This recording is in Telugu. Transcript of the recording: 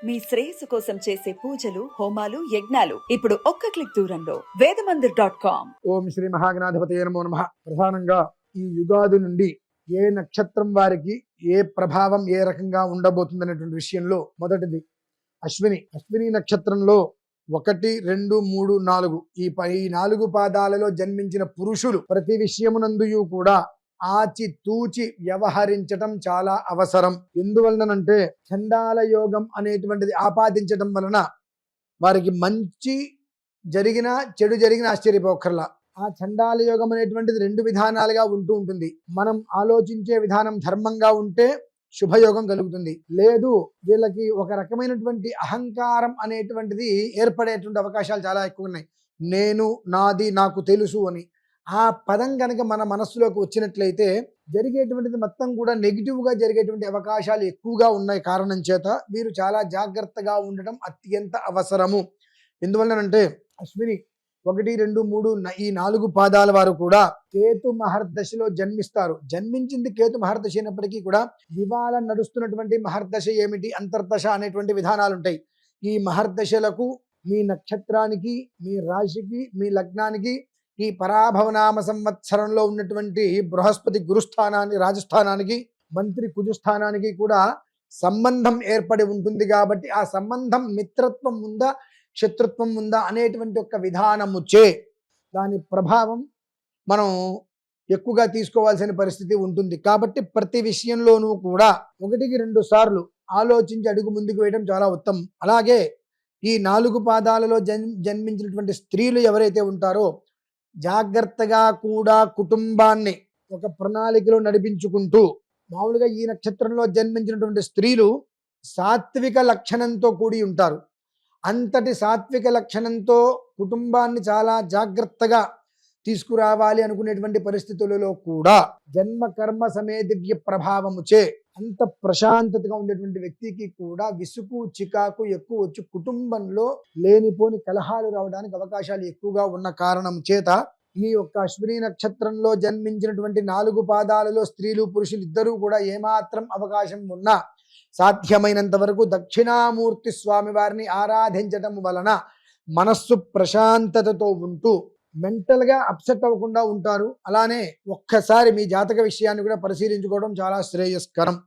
మీ శ్రేయస్సు కోసం చేసే పూజలు, హోమాలు, యజ్ఞాలు ఇప్పుడు ఒక్క క్లిక్ దూరంలో వేదమందిర్.com. ఓం శ్రీ మహాగణాధిపతయే నమో నమః. ప్రధానంగా ఈ యుగాది నుండి ఏ నక్షత్రం వారికి ఏ ప్రభావం ఏ రకంగా ఉండబోతుంది అనేటువంటి విషయంలో మొదటిది అశ్విని నక్షత్రంలో 1, 2, 3, 4 ఈ 4 పాదాలలో జన్మించిన పురుషులు ప్రతి విషయమునందుయు కూడా ఆచి తూచి వ్యవహరించటం చాలా అవసరం. ఎందువలనంటే చండాల యోగం అనేటువంటిది ఆపాదించడం వలన వారికి మంచి జరిగిన చెడు జరిగిన ఆశ్చర్యపోకర్లా. ఆ చండాల యోగం అనేటువంటిది 2 విధానాలుగా ఉంటుంది. మనం ఆలోచించే విధానం ధర్మంగా ఉంటే శుభయోగం కలుగుతుంది, లేదు వీళ్ళకి ఒక రకమైనటువంటి అహంకారం అనేటువంటిది ఏర్పడేటువంటి అవకాశాలు చాలా ఎక్కువ ఉన్నాయి. నేను, నాది, నాకు తెలుసు అని ఆ పదం కనుక మన మనస్సులోకి వచ్చినట్లయితే జరిగేటువంటిది మొత్తం కూడా నెగిటివ్గా జరిగేటువంటి అవకాశాలు ఎక్కువగా ఉన్నాయి. కారణం చేత మీరు చాలా జాగ్రత్తగా ఉండటం అత్యంత అవసరము. ఎందువల్లనంటే అశ్విని 1, 2, 3 ఈ 4 పాదాల వారు కూడా కేతు మహర్దశలో జన్మిస్తారు. జన్మించింది కేతు మహర్దశ అయినప్పటికీ కూడా ఇవాళ నడుస్తున్నటువంటి మహర్దశ ఏమిటి, అంతర్దశ అనేటువంటి విధానాలు ఉంటాయి. ఈ మహర్దశలకు మీ నక్షత్రానికి, మీ రాశికి, మీ లగ్నానికి ఈ పరాభవనామ సంవత్సరంలో ఉన్నటువంటి బృహస్పతి గురుస్థానానికి, రాజస్థానానికి, మంత్రి కుజస్థానానికి కూడా సంబంధం ఏర్పడి ఉంటుంది. కాబట్టి ఆ సంబంధం మిత్రత్వం ఉందా, శత్రుత్వం ఉందా అనేటువంటి ఒక విధానము చే దాని ప్రభావం మనం ఎక్కువగా తీసుకోవాల్సిన పరిస్థితి ఉంటుంది. కాబట్టి ప్రతి విషయంలోనూ కూడా 1కి 2 సార్లు ఆలోచించి అడుగు ముందుకు వేయడం చాలా ఉత్తమం. అలాగే ఈ 4 పాదాలలో జన్మించినటువంటి స్త్రీలు ఎవరైతే ఉంటారో జాగ్రత్తగా కూడా కుటుంబాన్ని ఒక ప్రణాళికలో నడిపించుకుంటూ, మామూలుగా ఈ నక్షత్రంలో జన్మించినటువంటి స్త్రీలు సాత్విక లక్షణంతో కూడి ఉంటారు. అంతటి సాత్విక లక్షణంతో కుటుంబాన్ని చాలా జాగ్రత్తగా తీసుకురావాలి అనుకునేటువంటి పరిస్థితులలో కూడా జన్మ కర్మ సమేదివ్య ప్రభావముచే అంత ప్రశాంతతగా ఉండేటువంటి వ్యక్తికి కూడా విసుగు చికాకు ఎక్కువ వచ్చి కుటుంబంలో లేనిపోని కలహాలు రావడానికి అవకాశాలు ఎక్కువగా ఉన్న కారణం చేత ఈ యొక్క అశ్విని నక్షత్రంలో జన్మించినటువంటి 4 పాదాలలో స్త్రీలు పురుషులు ఇద్దరూ కూడా ఏమాత్రం అవకాశం ఉన్నా సాధ్యమైనంత వరకు దక్షిణామూర్తి స్వామి వారిని ఆరాధించటం వలన మనస్సు ప్రశాంతతతో ఉంటూ మెంటల్గా అప్సెట్ అవ్వకుండా ఉంటారు. అలానే ఒక్కసారి మీ జాతక విషయాన్ని కూడా పరిశీలించుకోవడం చాలా శ్రేయస్కరం.